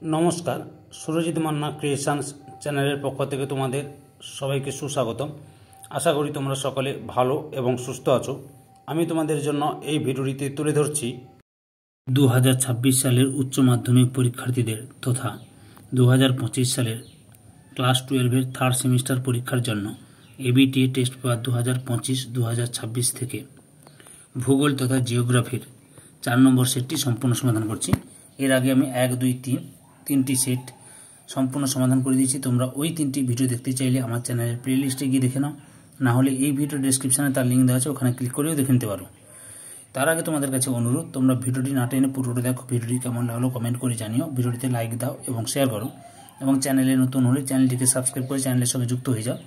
নমস্কার, সুরজিৎ মান্না ক্রিয়েশনস চ্যানেলের পক্ষ থেকে তোমাদের সবাইকে সুস্বাগতম। আশা করি তোমরা সকলে ভালো এবং সুস্থ আছো। আমি তোমাদের জন্য এই ভিডিওটিতে তুলে ধরছি 2026 সালের উচ্চ মাধ্যমিক পরীক্ষার্থীদের তথা 2025 সালের ক্লাস 12-এর থার্ড সেমিস্টার পরীক্ষার জন্য এবিটিএ টেস্ট পেপার 2025-2026 থেকে ভূগোল তথা জিওগ্রাফির 4 নম্বর সেটটি সম্পূর্ণ সমাধান করছি। এর আগে আমি 1, 2, 3 তিনটি সেট সম্পূর্ণ সমাধান করে দিয়েছি। তোমরা ওই তিনটি ভিডিও দেখতে চাইলে আমার চ্যানেলের প্লেলিস্টে গিয়ে দেখে নাও, না হলে এই ভিডিও ডেসক্রিপশানে তার লিঙ্ক দেওয়া আছে, ওখানে ক্লিক করেও দেখে নিতে পারো। তার আগে তোমাদের কাছে অনুরোধ, তোমরা ভিডিওটি না টেনে পুরোটা দেখো। ভিডিওটি কেমন লাগলো কমেন্ট করে জানিও, ভিডিওটিতে লাইক দাও এবং শেয়ার করো, এবং চ্যানেলে নতুন হলে চ্যানেলটিকে সাবস্ক্রাইব করে চ্যানেলের সঙ্গে যুক্ত হয়ে যাও।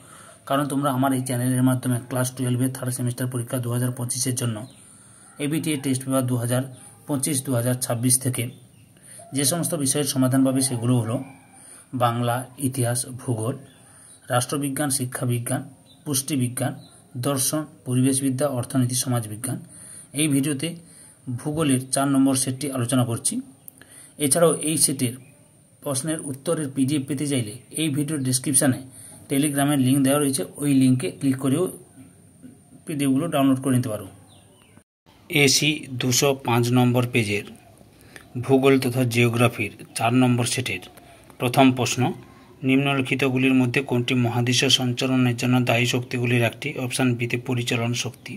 কারণ তোমরা আমার এই চ্যানেলের মাধ্যমে ক্লাস 12-এর থার্ড সেমিস্টার পরীক্ষা 2025-এর জন্য এবিটিএ টেস্ট পেপার 2025-2026 থেকে যে সমস্ত বিষয়ের সমাধান পাবে সেগুলো হলো বাংলা, ইতিহাস, ভূগোল, রাষ্ট্রবিজ্ঞান, শিক্ষাবিজ্ঞান, পুষ্টিবিজ্ঞান, দর্শন, পরিবেশবিদ্যা, অর্থনীতি, সমাজবিজ্ঞান। এই ভিডিওতে ভূগোলের 4 নম্বর সেটটি আলোচনা করছি। এছাড়াও এই সেটের প্রশ্নের উত্তরের পিডিএফ পেতে চাইলে এই ভিডিওর ডেসক্রিপশানে টেলিগ্রামের লিঙ্ক দেওয়া রয়েছে, ওই লিঙ্কে ক্লিক করেও পিডিএফগুলো ডাউনলোড করে নিতে পারো। এসি 205 নম্বর পেজের ভূগোল তথা জিওগ্রাফির 4 নম্বর সেটের প্রথম প্রশ্ন, নিম্নলিখিতগুলির মধ্যে কোনটি মহাদেশীয় সঞ্চালনের জন্য দায়ী শক্তিগুলির একটি? অপশান বিতে পরিচালন শক্তি।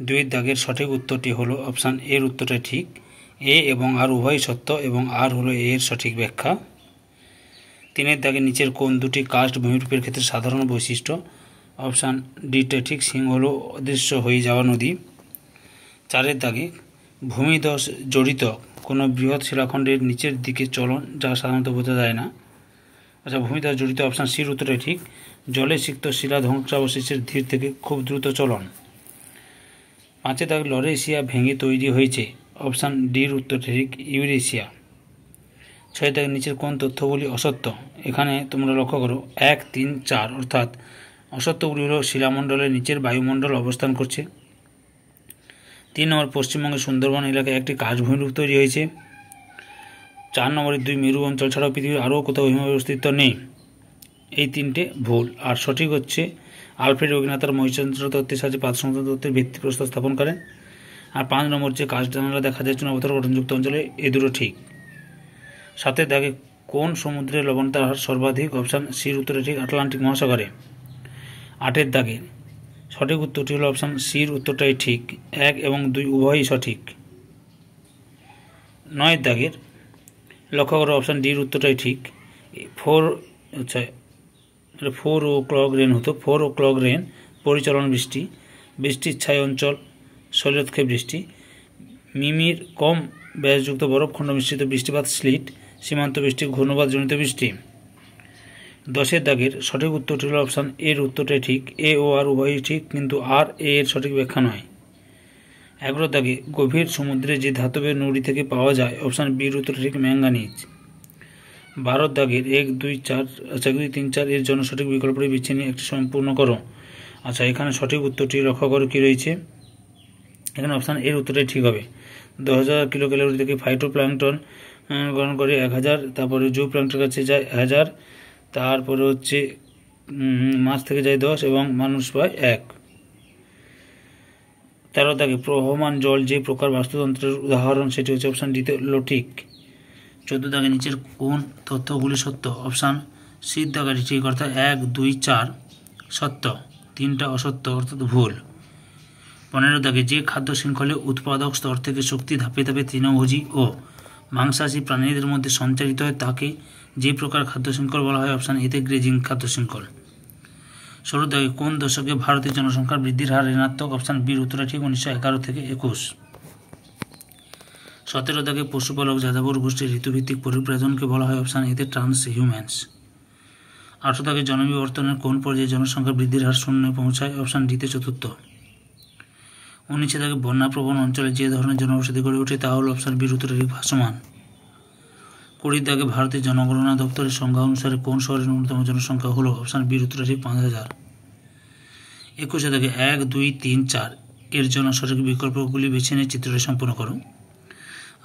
2 দাগের সঠিক উত্তরটি হলো অপশান এর উত্তরটা ঠিক। এ এবং আর উভয় সত্য এবং আর হলো এ এর সঠিক ব্যাখ্যা। 3 দাগের নিচের কোন দুটি কাস্ট ভূমিরূপের ক্ষেত্রে সাধারণ বৈশিষ্ট্য? অপশান ডিটা ঠিক। সিংহ হলো অদৃশ্য হয়ে যাওয়া নদী। 4 দাগে ভূমিধস জড়িত কোনো বৃহৎ শিলাখণ্ডের নিচের দিকে চলন যা সাধারণত বোঝা যায় না। আচ্ছা, ভূমিধস জড়িত অপশান সির উত্তরটা ঠিক। জলে সিক্ত শিলা ধ্বংসাবশেষের ধীর থেকে খুব দ্রুত চলন। 5 দাগ লরেশিয়া ভেঙে তৈরি হয়েছে। অপশান ডির উত্তরটা ঠিক, ইউরেশিয়া। 6 দাগের নিচের কোন তথ্যগুলি অসত্য? এখানে তোমরা লক্ষ্য করো 1, 3, 4 অর্থাৎ অসত্যগুলি হলো শিলামণ্ডলের নিচের বায়ুমণ্ডল অবস্থান করছে। 3 নম্বর, পশ্চিমবঙ্গের সুন্দরবন এলাকায় একটি কাশভূমিরূপ তৈরি হয়েছে। 4 নম্বরে 2 মেরু অঞ্চল ছাড়াও পৃথিবীর আরও কোথাও হিমবাহের অস্তিত্ব নেই। এই 3টে ভুল। আর সঠিক হচ্ছে আলফ্রেড ওয়েগনার তার মহিষচন্দ্র তত্ত্বের সাহায্যে পাতসংক্রান্ত তত্ত্বের ভিত্তিপ্রস্তর স্থাপন করেন। আর 5 নম্বর যে কাশ জানালা দেখা যায় চুনাপাথর গঠনযুক্ত অঞ্চলে, এ দুটো ঠিক। 7 দাগে কোন সমুদ্রে লবণতার হার সর্বাধিক? অপশান সির উত্তরে ঠিক, আটলান্টিক মহাসাগরে। 8 দাগে সঠিক উত্তরটি হলো অপশান সির উত্তরটাই ঠিক, 1 এবং 2 উভয়ই সঠিক। 9 দাগের লক্ষ্য করো অপশান ডির উত্তরটাই ঠিক। 4 o'clock রেন হতো। 4 o'clock রেন পরিচালন বৃষ্টি, বৃষ্টির ছায় অঞ্চল, শৈলক্ষেপ বৃষ্টি, মিমির কম ব্যাসযুক্ত বরফখণ্ড মিশ্রিত বৃষ্টিপাত, স্লিট, সীমান্ত বৃষ্টি, ঘূর্ণবাদজনিত বৃষ্টি। 10 দাগের সঠিক উত্তরটি হল অপশান এর উত্তরটাই ঠিক। এ ও আর উভয়ই ঠিক, কিন্তু আর এ এর সঠিক ব্যাখ্যা নয়। 11 দাগে গভীর সমুদ্রে যে ধাতবের নুড়ি থেকে পাওয়া যায়? অপশান বির উত্তরটা ঠিক, ম্যাঙ্গানিজ। 12 দাগের 1, 2, 3, 4 এর জন্য সঠিক বিকল্পটি বেছে নিয়ে একটি সম্পূর্ণ করো। আচ্ছা, এখানে সঠিক উত্তরটি লক্ষ্য করো কী রয়েছে। এখানে অপশান এর উত্তরটাই ঠিক হবে। 10,000 কিলো ক্যালোরি থেকে ফাইটোপ্ল্যাঙ্কটন গ্রহণ করে 1000, তারপরে জু প্ল্যাঙ্কটনের কাছে যায় 1000, তারপরে হচ্ছে মাছ থেকে যায় 10 এবং মানুষ পায় 1। 13 দাগে প্রবহমান জল যে প্রকার বাস্তুতন্ত্রের উদাহরণ সেটি হচ্ছে অপশান ডিতে ঠিক। 14 দাগে নিচের কোন তথ্যগুলি সত্য? অপশান সির দাগাটি ঠিক অর্থাৎ 1, 2, 4 সত্য, 3টা অসত্য অর্থাৎ ভুল। 15 দাগে যে খাদ্য শৃঙ্খলে উৎপাদক স্তর থেকে শক্তি ধাপে ধাপে তৃণভোজী ও মাংসাশী প্রাণীদের মধ্যে সঞ্চারিত হয় তাকে যে প্রকার খাদ্য শৃঙ্খল বলা হয়? অপশান এতে গ্রেজিং খাদ্য শৃঙ্খল। 16 দাগে কোন দশকে ভারতের জনসংখ্যার বৃদ্ধির হার ঋণাত্মক? অপশান বির উত্তরটা ঠিক, 1911 থেকে 21। 17 দাগে পশুপালক যাযাবর গোষ্ঠীর ঋতুভিত্তিক পরিব্রাজনকে বলা হয়? অপশান এতে ট্রান্স হিউম্যান্স। 18 দাগে জনবিবর্তনের কোন পর্যায়ে জনসংখ্যা বৃদ্ধির হার শূন্যে পৌঁছায়? অপশান ডিতে চতুর্থ। 19 দাগে বন্যাপ্রবণ অঞ্চলে যে ধরনের জনবসতি গড়ে ওঠে তা হল? অপশান বির উত্তরটা ঠিক, ভাসমান। 20 দাগে ভারতের জনগণনা দপ্তরের সংখ্যা অনুসারে কোন শহরের ন্যূনতম জনসংখ্যা হলো? অপশান বির উত্তরটা ঠিক, 5000। 21 দাগে 1, 2, 3, 4 এর জন্য সঠিক বিকল্পগুলি বেছে নিয়ে চিত্রটি সম্পূর্ণ করো।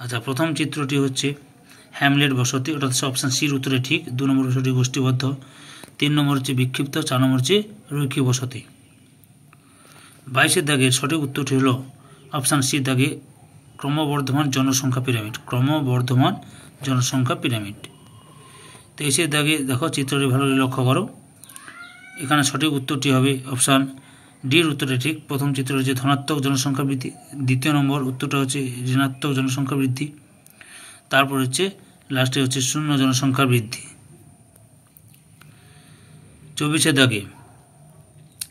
আচ্ছা, প্রথম চিত্রটি হচ্ছে হ্যামলেট বসতি, অর্থাৎ অপশান সির উত্তরে ঠিক। 2 নম্বর সঠিক গোষ্ঠীবদ্ধ। 3 নম্বর হচ্ছে বিক্ষিপ্ত। 4 নম্বর হচ্ছে রৈখিক বসতি। 22 দাগের সঠিক উত্তরটি হলো অপশান সি দাগে ক্রমবর্ধমান জনসংখ্যা পিরামিড। ক্রমবর্ধমান জনসংখ্যা পিরামিড। 23 দাগে দেখো চিত্রটি ভালো লক্ষ্য করো, এখানে সঠিক উত্তরটি হবে অপশান ডির উত্তরটা ঠিক। প্রথম চিত্র হচ্ছে ধনাত্মক জনসংখ্যা বৃদ্ধি, দ্বিতীয় নম্বর উত্তরটা হচ্ছে ঋণাত্মক জনসংখ্যা বৃদ্ধি, তারপর হচ্ছে লাস্টে হচ্ছে শূন্য জনসংখ্যা বৃদ্ধি। 24 দাগে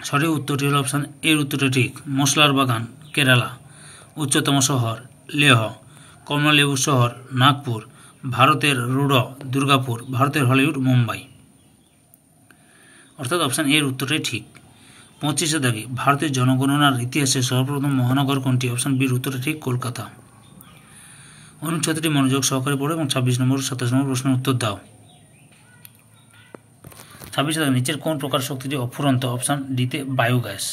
সঠিক উত্তরটি হলো অপশান এর উত্তরটা ঠিক। মশলার বাগান কেরালা, উচ্চতম শহর লেহ, কমলালেবু শহর নাগপুর, ভারতের রুড় দুর্গাপুর, ভারতের হলিউড মুম্বাই, অর্থাৎ অপশান এর উত্তরটাই ঠিক। 25 দাগে ভারতের জনগণনার ইতিহাসে সর্বপ্রথম মহানগর কোনটি? অপশান বির উত্তরটা ঠিক, কলকাতা। অনুচ্ছেদটি মনোযোগ সহকারে পড়ো এবং 26 নম্বর 27 নম্বর প্রশ্নের উত্তর দাও। 26 দাগে নিচের কোন প্রকার শক্তিটি অফুরন্ত? অপশান ডিতে বায়োগ্যাস।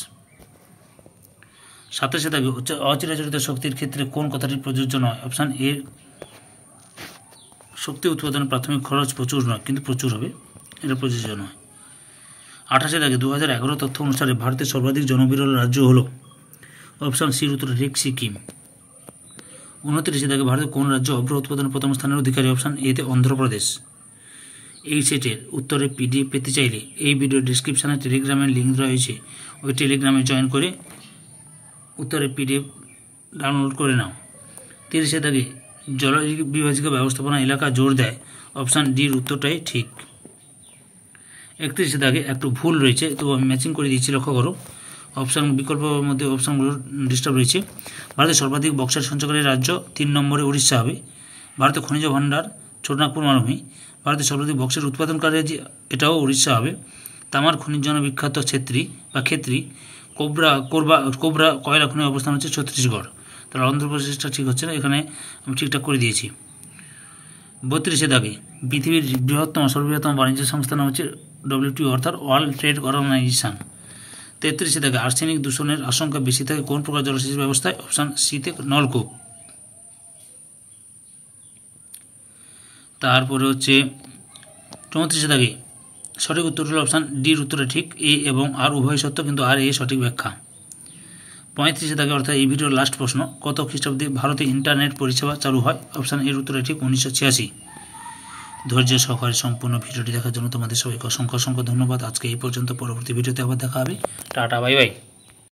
27 দাগে অচিরাচরিত শক্তির ক্ষেত্রে কোন কথাটি প্রযোজ্য নয়? অপশান এ শক্তি উৎপাদনের প্রাথমিক খরচ প্রচুর নয়, কিন্তু প্রচুর হবে, এটা প্রযোজ্য নয়। 28 দাগে 2011 তথ্য অনুসারে ভারতের সর্বাধিক জনবিরল রাজ্য হল? অপশান সির উত্তর ঠিক, সিকিম। 29 দাগে ভারতের কোন রাজ্য অভ্র উৎপাদনের প্রথম স্থানের অধিকারী? অপশান এতে অন্ধ্রপ্রদেশ। এই সেটের উত্তরে পিডিএফ পেতে চাইলে এই ভিডিও ডিসক্রিপশানে টেলিগ্রামের লিঙ্ক রয়েছে, ওই টেলিগ্রামে জয়েন করে উত্তরে পিডিএফ ডাউনলোড করে নাও। 30 দাগে জল বিভাজিকা ব্যবস্থাপনা এলাকা জোর দেয়? অপশান ডির উত্তরটাই ঠিক। 31 দাগে একটু ভুল রয়েছে, তো আমি ম্যাচিং করে দিচ্ছি, লক্ষ্য করো। অপশান বিকল্পের মধ্যে অপশানগুলো ডিস্টার্ব রয়েছে। ভারতের সর্বাধিক বক্সাইট সঞ্চয়কারী রাজ্য 3 নম্বরে উড়িষ্যা হবে। ভারতের খনিজ ভাণ্ডার ছোটনাগপুর মালভূমি। ভারতের সর্বাধিক বক্সাইট উৎপাদনকারী রাজ্য, এটাও উড়িষ্যা হবে। তামার খনির জন্য বিখ্যাত ক্ষেত্রী কোবরা কয়লা খনির অবস্থান হচ্ছে ছত্তিশগড়। তাহলে অন্ধ্রপ্রদেশটা ঠিক হচ্ছে না, এখানে আমি ঠিকঠাক করে দিয়েছি। 32 দাগে পৃথিবীর সর্ববৃহত্তম বাণিজ্য সংস্থান হচ্ছে WTO, অর্থাৎ ওয়ার্ল্ড ট্রেড অর্গানাইজেশন। 33 দাগে আর্সেনিক দূষণের আশঙ্কা বেশি থাকে কোন প্রকার জলসেচ ব্যবস্থায়? অপশান সিতে নলকূপ। তারপরে হচ্ছে 34 দাগে সঠিক উত্তর হল অপশান ডির উত্তরে ঠিক, এ এবং আর উভয় সত্য, কিন্তু আর এ সঠিক ব্যাখ্যা। 35 দাগে অর্থাৎ এই ভিডিওর লাস্ট প্রশ্ন, কত খ্রিস্টাব্দে ভারতে ইন্টারনেট পরিষেবা চালু হয়? অপশান এর উত্তরে ঠিক 1986। ধৈর্য সহকারে সম্পূর্ণ ভিডিওটি দেখার জন্য তোমাদের সবাইকে অসংখ্য ধন্যবাদ। আজকে এই পর্যন্ত, পরবর্তী ভিডিওতে আবার দেখা হবে। Tata, bye bye.